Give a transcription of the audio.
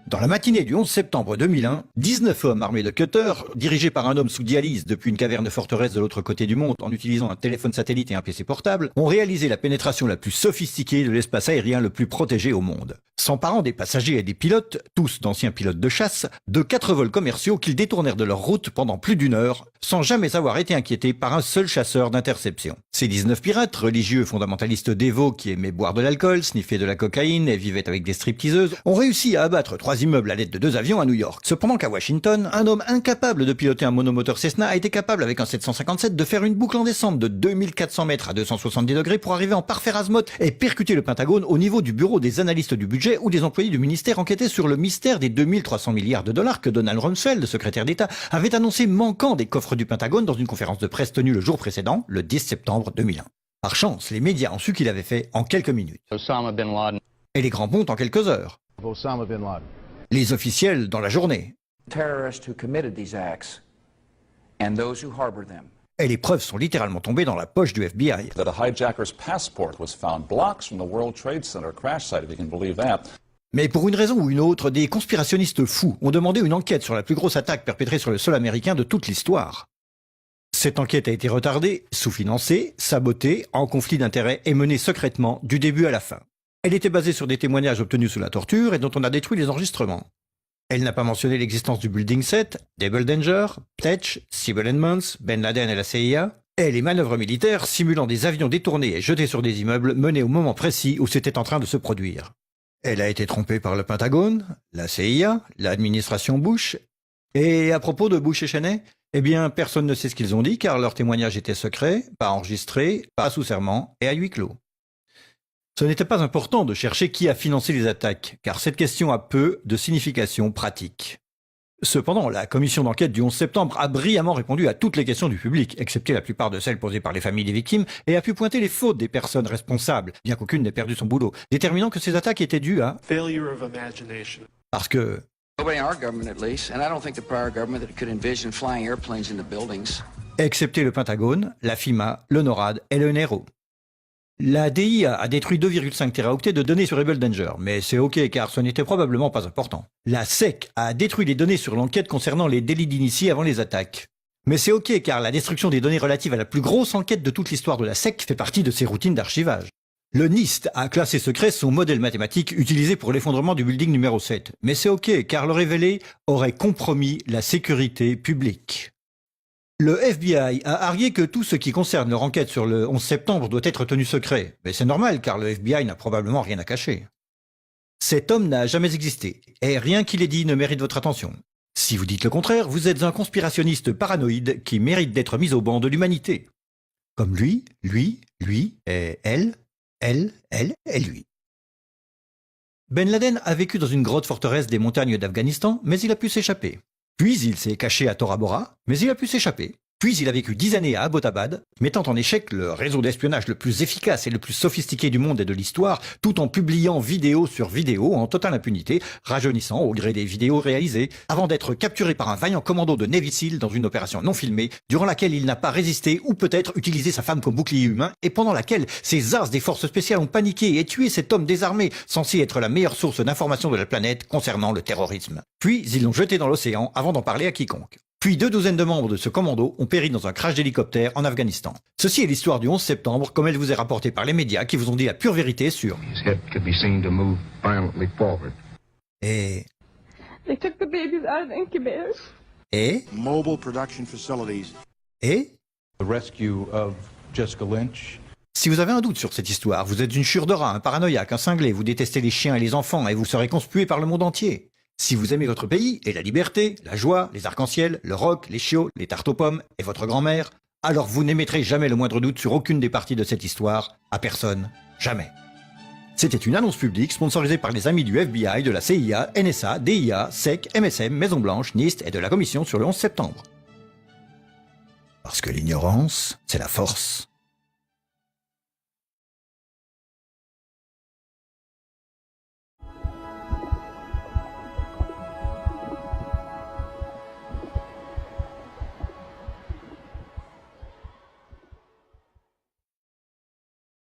Dans la matinée du 11 septembre 2001, 19 hommes armés de cutters, dirigés par un homme sous dialyse depuis une caverne forteresse de l'autre côté du monde en utilisant un téléphone satellite et un PC portable, ont réalisé la pénétration la plus sophistiquée de l'espace aérien le plus protégé au monde. S'emparant des passagers et des pilotes, tous d'anciens pilotes de chasse, de 4 vols commerciaux qu'ils détournèrent de leur route pendant plus d'1 heure, sans jamais avoir été inquiétés par un seul chasseur d'interception. Ces 19 pirates, religieux fondamentalistes dévots qui aimaient boire de l'alcool, sniffer de la cocaïne et vivaient avec des stripteaseuses, ont réussi à abattre 3 immeubles à l'aide de 2 avions à New York. Cependant qu'à Washington, un homme incapable de piloter un monomoteur Cessna a été capable avec un 757 de faire une boucle en descente de 2400 mètres à 270 degrés pour arriver en parfait azimuth et percuter le Pentagone au niveau du bureau des analystes du budget ou des employés du ministère enquêtaient sur le mystère des 2300 milliards de dollars que Donald Rumsfeld, secrétaire d'État, avait annoncé manquant des coffres du Pentagone dans une conférence de presse tenue le jour précédent, le 10 septembre 2001. Par chance, les médias ont su qu'il avait fait en quelques minutes. Osama bin Laden. Et les grands pontes en quelques heures. Osama bin Laden. Les officiels dans la journée. Terrorists who committed these acts and those who harbor them. Et les preuves sont littéralement tombées dans la poche du FBI. That a hijacker's passport was found blocks from the World Trade Center crash site, if you can believe that. Mais pour une raison ou une autre, des conspirationnistes fous ont demandé une enquête sur la plus grosse attaque perpétrée sur le sol américain de toute l'histoire. Cette enquête a été retardée, sous-financée, sabotée, en conflit d'intérêts et menée secrètement du début à la fin. Elle était basée sur des témoignages obtenus sous la torture et dont on a détruit les enregistrements. Elle n'a pas mentionné l'existence du Building 7, Double Danger, Pletch, Sybil Edmonds, Ben Laden et la CIA, et les manœuvres militaires simulant des avions détournés et jetés sur des immeubles menés au moment précis où c'était en train de se produire. Elle a été trompée par le Pentagone, la CIA, l'administration Bush. Et à propos de Bush et Cheney, eh bien, personne ne sait ce qu'ils ont dit car leur témoignage était secret, pas enregistré, pas sous serment et à huis clos. Ce n'était pas important de chercher qui a financé les attaques, car cette question a peu de signification pratique. Cependant, la commission d'enquête du 11 septembre a brillamment répondu à toutes les questions du public, excepté la plupart de celles posées par les familles des victimes, et a pu pointer les fautes des personnes responsables, bien qu'aucune n'ait perdu son boulot, déterminant que ces attaques étaient dues à... failure of imagination. Parce que... Nobody in our government, at least, and I don't think the prior government that could envision flying airplanes into buildings. Excepté le Pentagone, la FIMA, le NORAD et le NRO. La DIA a détruit 2,5 téraoctets de données sur Double Danger, mais c'est ok car ce n'était probablement pas important. La SEC a détruit les données sur l'enquête concernant les délits d'initiés avant les attaques. Mais c'est ok car la destruction des données relatives à la plus grosse enquête de toute l'histoire de la SEC fait partie de ses routines d'archivage. Le NIST a classé secret son modèle mathématique utilisé pour l'effondrement du building numéro 7. Mais c'est ok car le révéler aurait compromis la sécurité publique. Le FBI a argué que tout ce qui concerne leur enquête sur le 11 septembre doit être tenu secret. Mais c'est normal car le FBI n'a probablement rien à cacher. Cet homme n'a jamais existé, et rien qu'il ait dit ne mérite votre attention. Si vous dites le contraire, vous êtes un conspirationniste paranoïde qui mérite d'être mis au banc de l'humanité. Comme lui, et elle et lui. Ben Laden a vécu dans une grotte forteresse des montagnes d'Afghanistan, mais il a pu s'échapper. Puis il s'est caché à Tora Bora, mais il a pu s'échapper. Puis il a vécu 10 années à Abbottabad, mettant en échec le réseau d'espionnage le plus efficace et le plus sophistiqué du monde et de l'histoire, tout en publiant vidéo sur vidéo en totale impunité, rajeunissant au gré des vidéos réalisées, avant d'être capturé par un vaillant commando de Navy SEAL dans une opération non filmée, durant laquelle il n'a pas résisté ou peut-être utilisé sa femme comme bouclier humain, et pendant laquelle ces as des forces spéciales ont paniqué et tué cet homme désarmé, censé être la meilleure source d'information de la planète concernant le terrorisme. Puis ils l'ont jeté dans l'océan avant d'en parler à quiconque. Puis 2 douzaines de membres de ce commando ont péri dans un crash d'hélicoptère en Afghanistan. Ceci est l'histoire du 11 septembre, comme elle vous est rapportée par les médias qui vous ont dit la pure vérité sur... Et... They took the babies out of the incubators. Et... Mobile production facilities. Et... The rescue of Jessica Lynch. Si vous avez un doute sur cette histoire, vous êtes une chure de rat, un paranoïaque, un cinglé, vous détestez les chiens et les enfants et vous serez conspué par le monde entier. Si vous aimez votre pays et la liberté, la joie, les arcs-en-ciel, le rock, les chiots, les tartes aux pommes et votre grand-mère, alors vous n'émettrez jamais le moindre doute sur aucune des parties de cette histoire, à personne, jamais. C'était une annonce publique sponsorisée par les amis du FBI, de la CIA, NSA, DIA, SEC, MSM, Maison-Blanche, NIST et de la Commission sur le 11 septembre. Parce que l'ignorance, c'est la force.